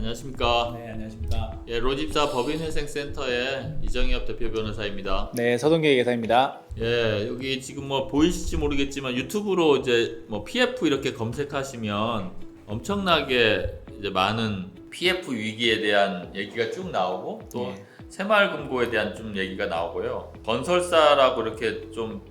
안녕하십니까. 네, 안녕하십니까. 예, 로집사 법인회생센터의 이정엽 대표 변호사입니다. 네, 서동계 계사입니다. 예, 여기 지금 뭐 보이실지 모르겠지만 유튜브로 이제 뭐 PF 이렇게 검색하시면 엄청나게 이제 많은 PF 위기에 대한 얘기가 쭉 나오고 또 새마을금고에 대한 좀 얘기가 나오고요. 건설사라고 이렇게 좀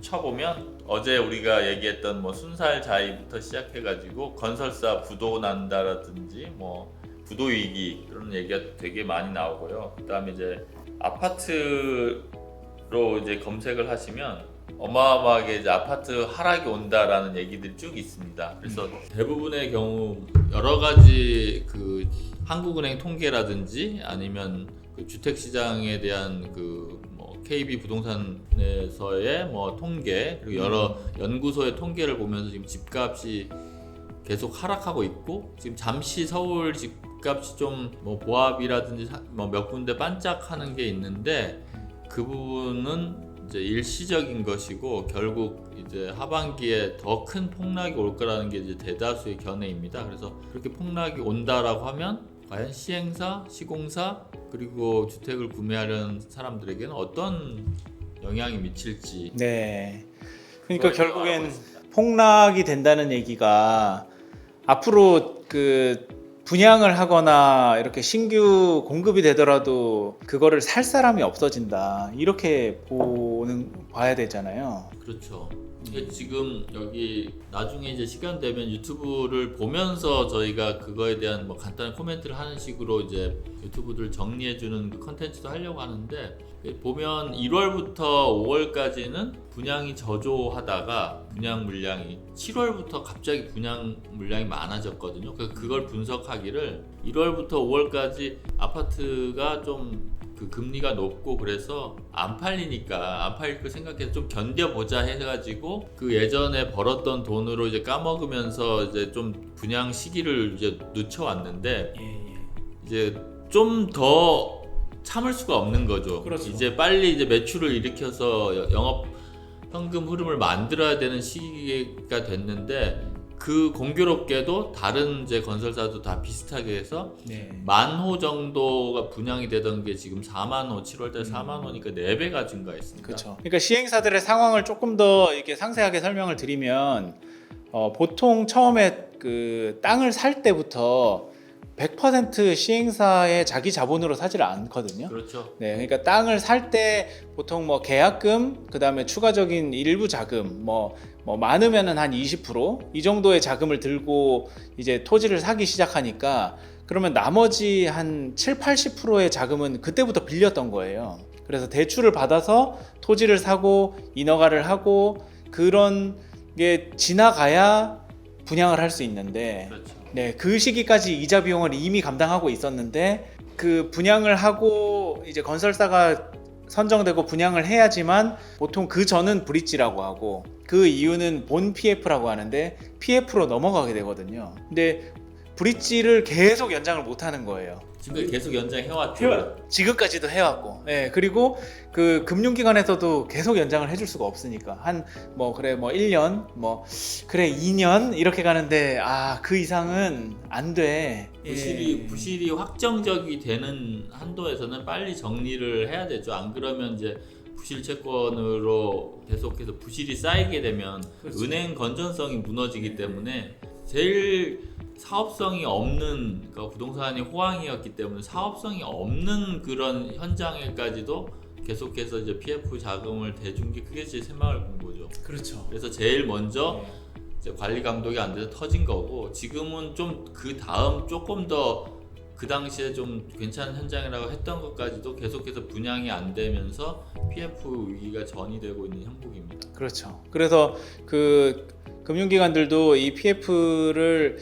쳐보면 어제 우리가 얘기했던 뭐 순살자위부터 시작해가지고 건설사 부도 난다라든지 뭐 부도 위기 이런 얘기가 되게 많이 나오고요. 그다음에 이제 아파트로 이제 검색을 하시면 어마어마하게 이제 아파트 하락이 온다라는 얘기들이 쭉 있습니다. 그래서 대부분의 경우 여러 가지 그 한국은행 통계라든지 아니면 그 주택시장에 대한 그 뭐 KB 부동산에서의 뭐 통계 그리고 여러 연구소의 통계를 보면서 지금 집값이 계속 하락하고 있고 지금 잠시 서울 집값이 좀 뭐 보합이라든지 뭐 몇 군데 반짝하는 게 있는데 그 부분은 이제 일시적인 것이고 결국 이제 하반기에 더 큰 폭락이 올 거라는 게 이제 대다수의 견해입니다. 그래서 그렇게 폭락이 온다라고 하면 과연 시행사, 시공사 그리고 주택을 구매하려는 사람들에게는 어떤 영향이 미칠지. 네. 그러니까 결국엔 폭락이 된다는 얘기가 앞으로 그 분양을 하거나 이렇게 신규 공급이 되더라도 그거를 살 사람이 없어진다. 이렇게 봐야 되잖아요. 그렇죠. 이게 지금 여기 나중에 이제 시간 되면 유튜브를 보면서 저희가 그거에 대한 뭐 간단한 코멘트를 하는 식으로 이제 유튜브들 정리해주는 그 컨텐츠도 하려고 하는데 보면 1월부터 5월까지는 분양이 저조하다가 분양 물량이 7월부터 갑자기 분양 물량이 많아졌거든요. 그걸 분석하기를 1월부터 5월까지 아파트가 좀 그 금리가 높고 그래서 안 팔리니까 안 팔릴 거 생각해서 좀 견뎌보자 해가지고 그 예전에 벌었던 돈으로 이제 까먹으면서 이제 좀 분양 시기를 이제 늦춰왔는데 이제 좀 더 참을 수가 없는 거죠. 그렇죠. 이제 빨리 이제 매출을 일으켜서 영업 현금 흐름을 만들어야 되는 시기가 됐는데 그 공교롭게도 다른 이제 건설사도 다 비슷하게 해서 10,000호 정도가 분양이 되던 게 지금 40,000호, 7월달 40,000호니까 4배가 증가했습니다. 그렇죠. 그러니까 시행사들의 상황을 조금 더 이렇게 상세하게 설명을 드리면 보통 처음에 그 땅을 살 때부터 100% 시행사의 자기 자본으로 사지를 않거든요. 그렇죠. 네, 그러니까 땅을 살 때 보통 뭐 계약금, 그 다음에 추가적인 일부 자금, 뭐 많으면은 한 20%이 정도의 자금을 들고 이제 토지를 사기 시작하니까 그러면 나머지 한 70-80%의 자금은 그때부터 빌렸던 거예요. 그래서 대출을 받아서 토지를 사고 인허가를 하고 그런 게 지나가야 분양을 할 수 있는데 그렇죠. 네, 그 시기까지 이자 비용을 이미 감당하고 있었는데 그 분양을 하고 이제 건설사가 선정되고 분양을 해야지만 보통 그 전은 브릿지라고 하고 그 이유는 본 PF라고 하는데 PF로 넘어가게 되거든요. 근데 브릿지를 계속 연장을 못 하는 거예요. 지금 계속 연장해왔죠. 지금까지도 해왔고, 네, 그리고 그 금융기관에서도 계속 연장을 해줄 수가 없으니까 한 뭐 그래 뭐 1년 뭐 그래 2년 이렇게 가는데 그 이상은 안 돼. 부실이 확정적이 되는 한도에서는 빨리 정리를 해야 되죠. 안 그러면 이제 부실 채권으로 계속해서 부실이 쌓이게 되면 그렇죠. 은행 건전성이 무너지기 때문에 제일 사업성이 없는 그러니까 부동산이 호황이었기 때문에 사업성이 없는 그런 현장에까지도 계속해서 이제 PF 자금을 대준 게 그게 제 새마을금고죠. 그렇죠. 그래서 제일 먼저 이제 관리 감독이 안 돼서 터진 거고 지금은 좀 그 다음 조금 더 그 당시에 좀 괜찮은 현장이라고 했던 것까지도 계속해서 분양이 안 되면서 PF 위기가 전이되고 있는 형국입니다. 그렇죠. 그래서 그 금융기관들도 이 PF를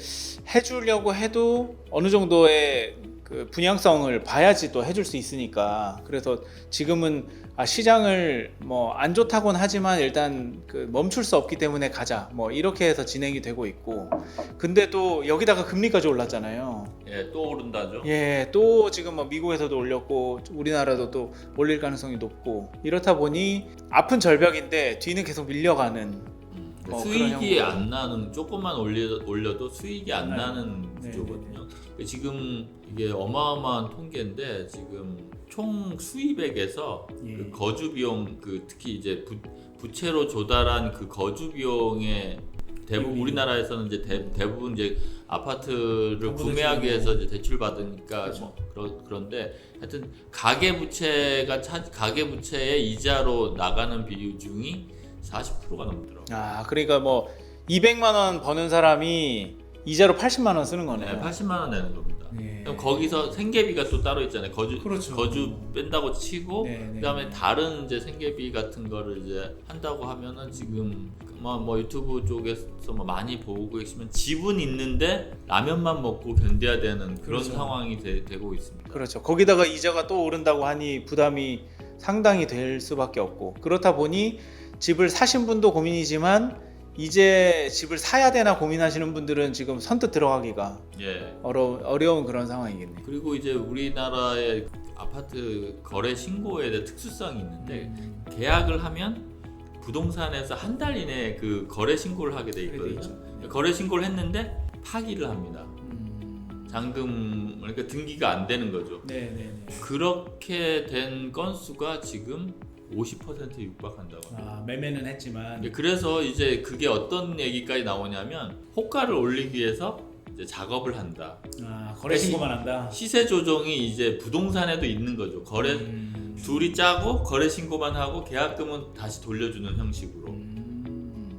해주려고 해도 어느 정도의 그 분양성을 봐야지 또 해줄 수 있으니까 그래서 지금은 시장을 뭐 안 좋다고는 하지만 일단 그 멈출 수 없기 때문에 가자 뭐 이렇게 해서 진행이 되고 있고 근데 또 여기다가 금리까지 올랐잖아요. 예, 또 오른다죠. 예, 또 지금 뭐 미국에서도 올렸고 우리나라도 또 올릴 가능성이 높고 이렇다 보니 앞은 절벽인데 뒤는 계속 밀려가는 수익이 안 나는 조금만 올려도 수익이 안 나는 구조거든요. 지금 이게 어마어마한 통계인데 지금 총 수입액에서 예. 그 거주 비용 특히 이제 부채로 조달한 그 거주 비용의 대부분 우리나라에서는 이제 대부분 이제 아파트를 구매하기 위해서 이제 대출 받으니까 그렇죠. 그런데 하여튼 가계 부채의 이자로 나가는 비중이 40%가 넘더라고요. 아, 그러니까 뭐 200만 원 버는 사람이 이자로 80만 원 쓰는 거네요. 네, 80만 원 내는 겁니다. 네. 그럼 거기서 생계비가 또 따로 있잖아요. 그렇죠. 거주 뺀다고 치고 네, 네. 그다음에 다른 이제 생계비 같은 거를 이제 한다고 하면은 지금 뭐 유튜브 쪽에서 뭐 많이 보고 계시면 집은 있는데 라면만 먹고 견뎌야 되는 그런 그렇죠. 상황이 되고 있습니다. 그렇죠. 거기다가 이자가 또 오른다고 하니 부담이 상당히 될 수밖에 없고, 그렇다 보니 집을 사신 분도 고민이지만 이제 집을 사야 되나 고민하시는 분들은 지금 선뜻 들어가기가 예. 어려운 그런 상황이겠네요. 그리고 이제 우리나라의 아파트 거래 신고에 대한 특수성이 있는데 계약을 하면 부동산에서 한 달 이내에 그 거래 신고를 하게 돼 있거든요. 거래 신고를 했는데 파기를 합니다. 잔금, 그러니까 등기가 안 되는 거죠. 네네네. 그렇게 된 건수가 지금 50% 육박한다고 합니다. 아, 매매는 했지만. 그래서 이제 그게 어떤 얘기까지 나오냐면 호가를 올리기 위해서 이제 작업을 한다. 아, 거래 신고만 한다. 시세 조정이 이제 부동산에도 있는 거죠. 거래 둘이 짜고 거래 신고만 하고 계약금은 다시 돌려주는 형식으로.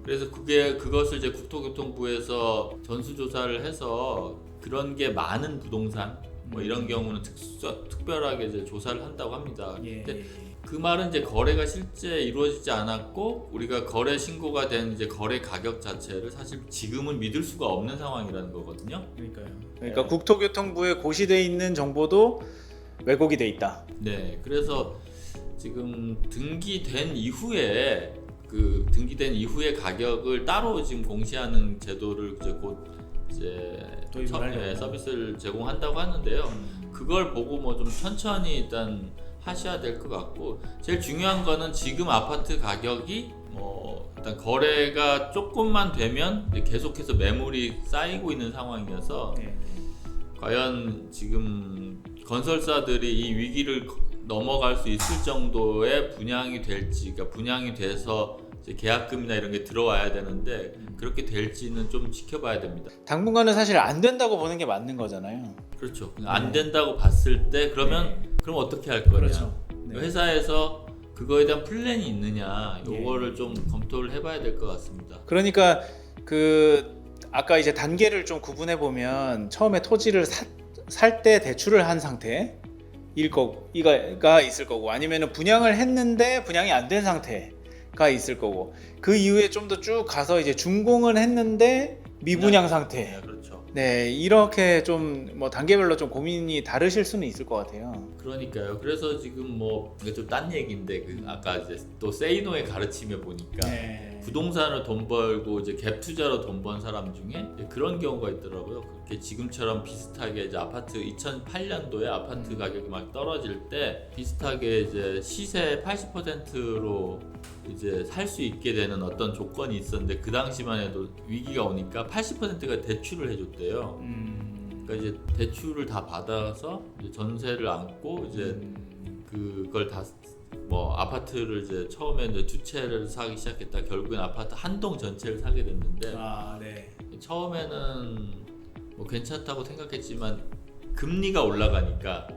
그래서 그것을 이제 국토교통부에서 전수조사를 해서 그런 게 많은 부동산 뭐 이런 경우는 특별하게 이제 조사를 한다고 합니다. 예. 근데 그 말은 이제 거래가 실제 이루어지지 않았고 우리가 거래 신고가 된 이제 거래 가격 자체를 사실 지금은 믿을 수가 없는 상황이라는 거거든요. 그러니까 네. 국토교통부에 고시돼 있는 정보도 왜곡이 돼 있다. 네, 그래서 지금 등기된 이후에 가격을 따로 지금 공시하는 제도를 이제 곧 도입을 하려고. 서비스를 제공한다고 하는데요. 그걸 보고 뭐 좀 천천히 일단 하셔야 될 것 같고, 제일 중요한 거는 지금 아파트 가격이 뭐 일단 거래가 조금만 되면 계속해서 매물이 쌓이고 있는 상황이어서 과연 지금 건설사들이 이 위기를 넘어갈 수 있을 정도의 분양이 될지, 그러니까 분양이 돼서 이제 계약금이나 이런 게 들어와야 되는데 그렇게 될지는 좀 지켜봐야 됩니다. 당분간은 사실 안 된다고 보는 게 맞는 거잖아요. 그렇죠. 안 된다고 봤을 때 그러면 그럼 어떻게 할 거냐? 그렇죠. 회사에서 그거에 대한 플랜이 있느냐, 요거를 좀 검토를 해봐야 될 것 같습니다. 그러니까 아까 이제 단계를 좀 구분해 보면 처음에 토지를 살 때 대출을 한 상태일 거가 있을 거고, 아니면은 분양을 했는데 분양이 안 된 상태가 있을 거고, 그 이후에 좀 더 쭉 가서 이제 준공을 했는데 미분양 상태. 네, 그렇죠. 네, 이렇게 좀 뭐 단계별로 좀 고민이 다르실 수는 있을 것 같아요. 그러니까요. 그래서 지금 뭐 이게 좀 딴 얘기인데 아까 이제 또 세이노의 가르침에 보니까 부동산으로 돈 벌고 이제 갭 투자로 돈 번 사람 중에 그런 경우가 있더라고요. 그렇게 지금처럼 비슷하게 이제 아파트 2008년도에 아파트 가격이 막 떨어질 때 비슷하게 이제 시세 80%로 이제 살 수 있게 되는 어떤 조건이 있었는데 그 당시만 해도 위기가 오니까 80%가 대출을 해줬대요. 그러니까 이제 대출을 다 받아서 이제 전세를 안고 이제 그걸 다 뭐 아파트를 이제 처음에 이제 두 채를 사기 시작했다. 결국엔 아파트 한 동 전체를 사게 됐는데 처음에는 뭐 괜찮다고 생각했지만 금리가 올라가니까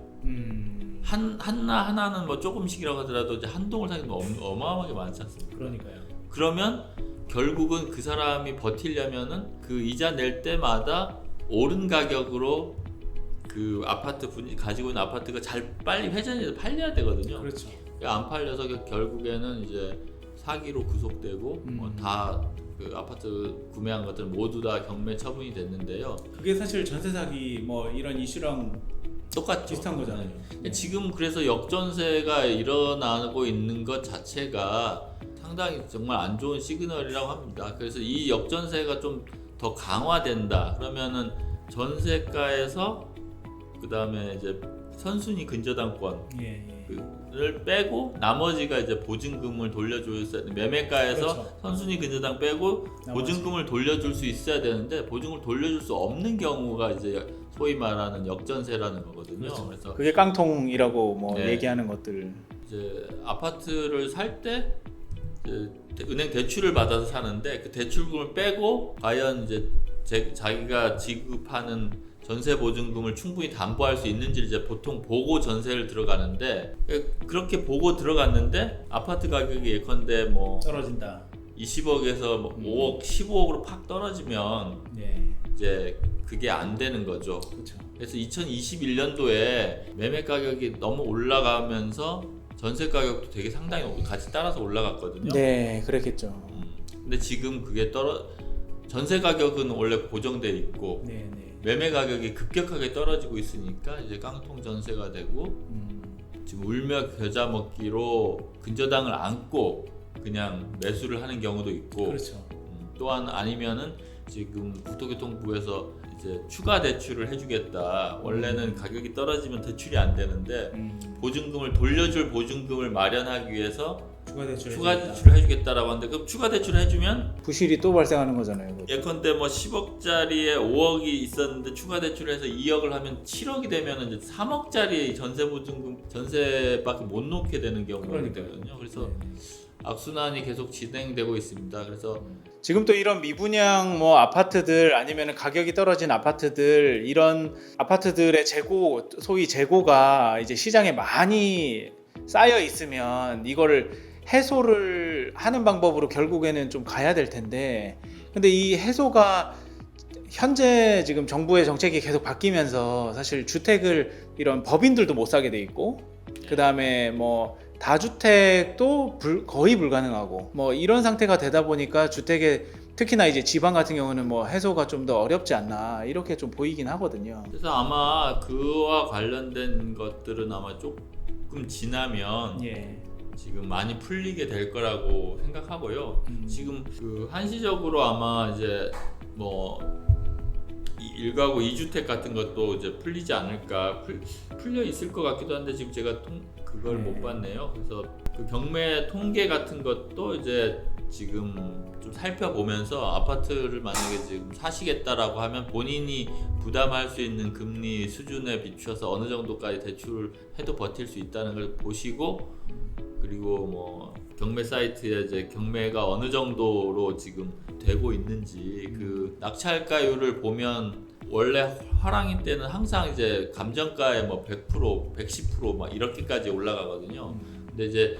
하나는 뭐 조금씩이라고 하더라도 이제 한 동을 사기는 어마어마하게 많지 않습니까? 그러니까요. 그러면 결국은 그 사람이 버티려면은 그 이자 낼 때마다 오른 가격으로 그 아파트 가지고 있는 아파트가 빨리 회전해서 팔려야 되거든요. 그렇죠. 안 팔려서 결국에는 이제 사기로 구속되고 다 그 아파트 구매한 것들 모두 다 경매 처분이 됐는데요. 그게 사실 전세 사기 뭐 이런 이슈랑 똑같죠. 비슷한 거잖아요. 지금 그래서 역전세가 일어나고 있는 것 자체가 상당히 정말 안 좋은 시그널이라고 합니다. 그래서 이 역전세가 좀 더 강화된다. 그러면은 전세가에서 그 다음에 이제 선순위 근저당권을 빼고 나머지가 이제 보증금을 돌려줄 수 매매가에서 그렇죠. 선순위 근저당 빼고 보증금을 돌려줄 수 있어야 되는데 보증을 돌려줄 수 없는 경우가 이제 소위 말하는 역전세라는 거거든요. 그렇죠. 그래서 그게 깡통이라고 뭐 네. 얘기하는 것들. 이제 아파트를 살 때 은행 대출을 받아서 사는데 그 대출금을 빼고 과연 이제 자기가 지급하는 전세 보증금을 충분히 담보할 수 있는지 이제 보통 보고 전세를 들어가는데 그렇게 보고 들어갔는데 아파트 가격이 예컨대 뭐 떨어진다. 20억에서 뭐 5억, 15억으로 팍 떨어지면 네. 이제 그게 안 되는 거죠. 그렇죠. 그래서 2021년도에 매매 가격이 너무 올라가면서 전세 가격도 되게 상당히 같이 따라서 올라갔거든요. 네, 그랬겠죠. 근데 지금 그게 전세 가격은 원래 고정돼 있고 네, 네. 매매 가격이 급격하게 떨어지고 있으니까 이제 깡통 전세가 되고 지금 울며 겨자 먹기로 근저당을 안고 그냥 매수를 하는 경우도 있고 그렇죠. 또한 아니면은 지금 국토교통부에서 이제 추가 대출을 해주겠다. 원래는 가격이 떨어지면 대출이 안 되는데 보증금을 돌려줄 보증금을 마련하기 위해서 추가 대출을 해주겠다라고 하는데 그럼 추가 대출을 해주면 부실이 또 발생하는 거잖아요. 그거. 예컨대 뭐 10억짜리에 5억이 있었는데 추가 대출해서 2억을 하면 7억이 되면 이제 3억짜리 전세 보증금 전세밖에 못 놓게 되는 경우가 있거든요. 그래서 악순환이 계속 진행되고 있습니다. 그래서 지금 또 이런 미분양 뭐 아파트들 아니면 가격이 떨어진 아파트들 이런 아파트들의 재고 소위 재고가 이제 시장에 많이 쌓여 있으면 이거를 해소를 하는 방법으로 결국에는 좀 가야 될 텐데 근데 이 해소가 현재 지금 정부의 정책이 계속 바뀌면서 사실 주택을 이런 법인들도 못 사게 돼 있고 그 다음에 뭐 다주택도 거의 불가능하고 뭐 이런 상태가 되다 보니까 주택에 특히나 이제 지방 같은 경우는 뭐 해소가 좀 더 어렵지 않나 이렇게 좀 보이긴 하거든요. 그래서 아마 그와 관련된 것들은 아마 조금 지나면 예. 지금 많이 풀리게 될 거라고 생각하고요. 지금 그 한시적으로 아마 이제 뭐 1가구 2주택 같은 것도 이제 풀리지 않을까 풀려 있을 것 같기도 한데 지금 제가 그걸 못 봤네요. 그래서 그 경매 통계 같은 것도 이제 지금 좀 살펴보면서 아파트를 만약에 지금 사시겠다라고 하면 본인이 부담할 수 있는 금리 수준에 비추어서 어느 정도까지 대출을 해도 버틸 수 있다는 걸 보시고 그리고 뭐 경매 사이트에 이제 경매가 어느 정도로 지금 되고 있는지 그 낙찰가율을 보면 원래 화랑인 때는 항상 이제 감정가의 뭐 100%, 110% 이렇게까지 올라가거든요. 근데 이제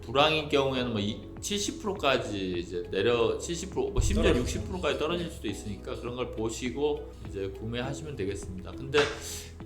불황인 경우에는 뭐 70%까지 이제 70%, 뭐 심지어 60%까지 떨어질 수도 있으니까 그런 걸 보시고 이제 구매하시면 되겠습니다. 근데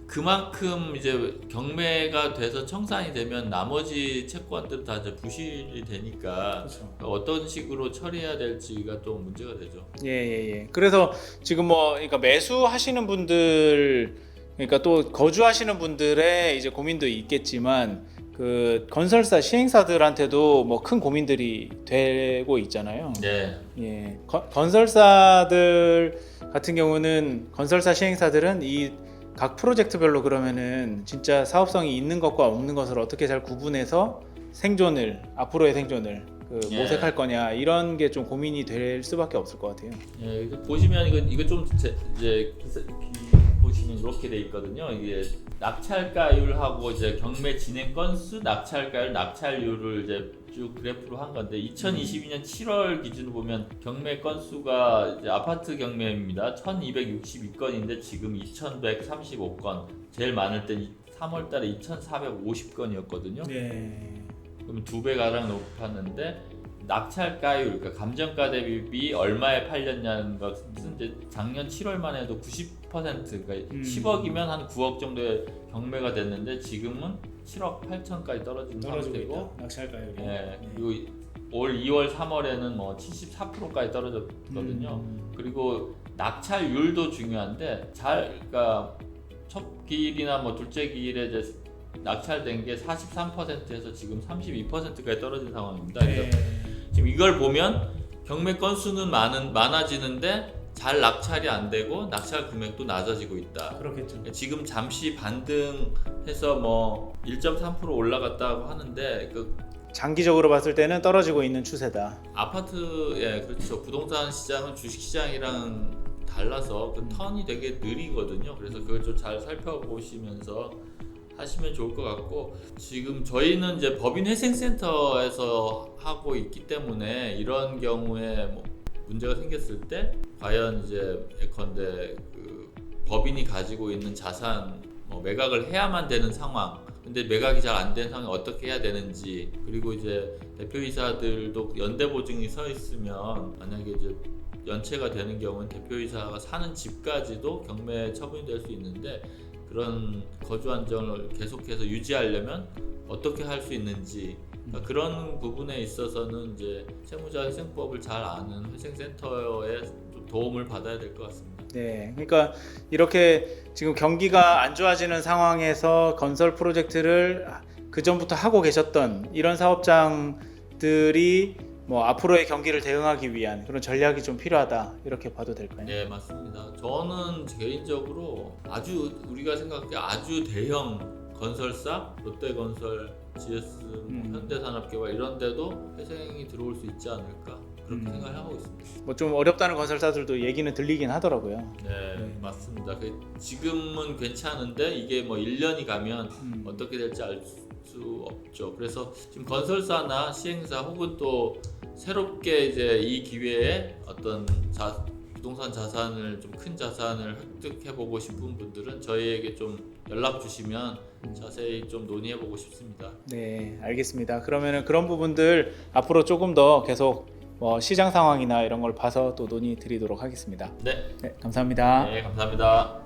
그만큼 이제 경매가 돼서 청산이 되면 나머지 채권들은 다 이제 부실이 되니까 그렇죠. 어떤 식으로 처리해야 될지가 또 문제가 되죠. 예. 그래서 지금 뭐 그러니까 매수하시는 분들 그러니까 또 거주하시는 분들의 이제 고민도 있겠지만 그 건설사 시행사들한테도 뭐 큰 고민들이 되고 있잖아요. 네. 예. 건설사들 같은 경우는 건설사 시행사들은 이 각 프로젝트별로 그러면은 진짜 사업성이 있는 것과 없는 것을 어떻게 잘 구분해서 앞으로의 생존을 모색할 거냐 이런 게 좀 고민이 될 수밖에 없을 것 같아요. 예, 보시면 이거 좀 이제 보시면 이렇게 돼 있거든요. 이게 낙찰가율하고 이제 경매 진행 건수, 낙찰가율, 낙찰률을 이제 쭉 그래프로 한 건데 2022년 7월 기준으로 보면 경매 건수가 이제 아파트 경매입니다. 1,262건인데 지금 2,135건. 제일 많을 때 3월달에 2,450건이었거든요. 네. 그럼 2배 가량 높았는데 낙찰가율, 그러니까 감정가 대비 얼마에 팔렸냐는 것은 이제 작년 7월만 해도 90%, 그러니까 10억이면 한 9억 정도의 경매가 됐는데 지금은 7억 8천까지 떨어진 상태고, 낙찰가율이. 예, 그리고 올 2월, 3월에는 뭐 74%까지 떨어졌거든요. 그리고 낙찰률도 중요한데 그러니까 첫 기일이나 뭐 둘째 기일에 이제 낙찰된 게 43%에서 지금 32%까지 떨어진 상황입니다. 그래서 지금 이걸 보면 경매 건수는 많아지는데 잘 낙찰이 안 되고 낙찰 금액도 낮아지고 있다. 그렇겠죠. 지금 잠시 반등해서 뭐 1.3% 올라갔다고 하는데 장기적으로 봤을 때는 떨어지고 있는 추세다. 아파트, 예, 그렇죠. 부동산 시장은 주식 시장이랑 달라서 그 턴이 되게 느리거든요. 그래서 그걸 좀 잘 살펴보시면서 하시면 좋을 것 같고, 지금 저희는 이제 법인회생센터에서 하고 있기 때문에 이런 경우에 뭐 문제가 생겼을 때 과연 이제 예컨대 그 법인이 가지고 있는 자산 뭐 매각을 해야만 되는 상황, 근데 매각이 잘 안 되는 상황에 어떻게 해야 되는지, 그리고 이제 대표이사들도 연대보증이 서 있으면 만약에 이제 연체가 되는 경우는 대표이사가 사는 집까지도 경매 처분이 될 수 있는데, 그런 거주 안정을 계속해서 유지하려면 어떻게 할 수 있는지, 그러니까 그런 부분에 있어서는 이제 채무자회생법을 잘 아는 회생센터의 좀 도움을 받아야 될 것 같습니다. 네, 그러니까 이렇게 지금 경기가 안 좋아지는 상황에서 건설 프로젝트를 그 전부터 하고 계셨던 이런 사업장들이 뭐 앞으로의 경기를 대응하기 위한 그런 전략이 좀 필요하다, 이렇게 봐도 될까요? 네, 맞습니다. 저는 개인적으로 아주 우리가 생각해 아주 대형 건설사, 롯데건설, GS, 현대산업개발 이런 데도 회생이 들어올 수 있지 않을까, 그렇게 생각을 하고 있습니다. 뭐 좀 어렵다는 건설사들도 얘기는 들리긴 하더라고요. 네, 맞습니다. 지금은 괜찮은데 이게 뭐 1년이 가면 어떻게 될지 알 수 없죠. 그래서 지금 건설사나 시행사 혹은 또 새롭게 이제 이 기회에 어떤 부동산 자산을 좀 큰 자산을 획득해 보고 싶은 분들은 저희에게 좀 연락 주시면 자세히 좀 논의해 보고 싶습니다. 네, 알겠습니다. 그러면은 그런 부분들 앞으로 조금 더 계속 시장 상황이나 이런 걸 봐서 또 논의 드리도록 하겠습니다. 네, 네, 감사합니다. 네, 감사합니다.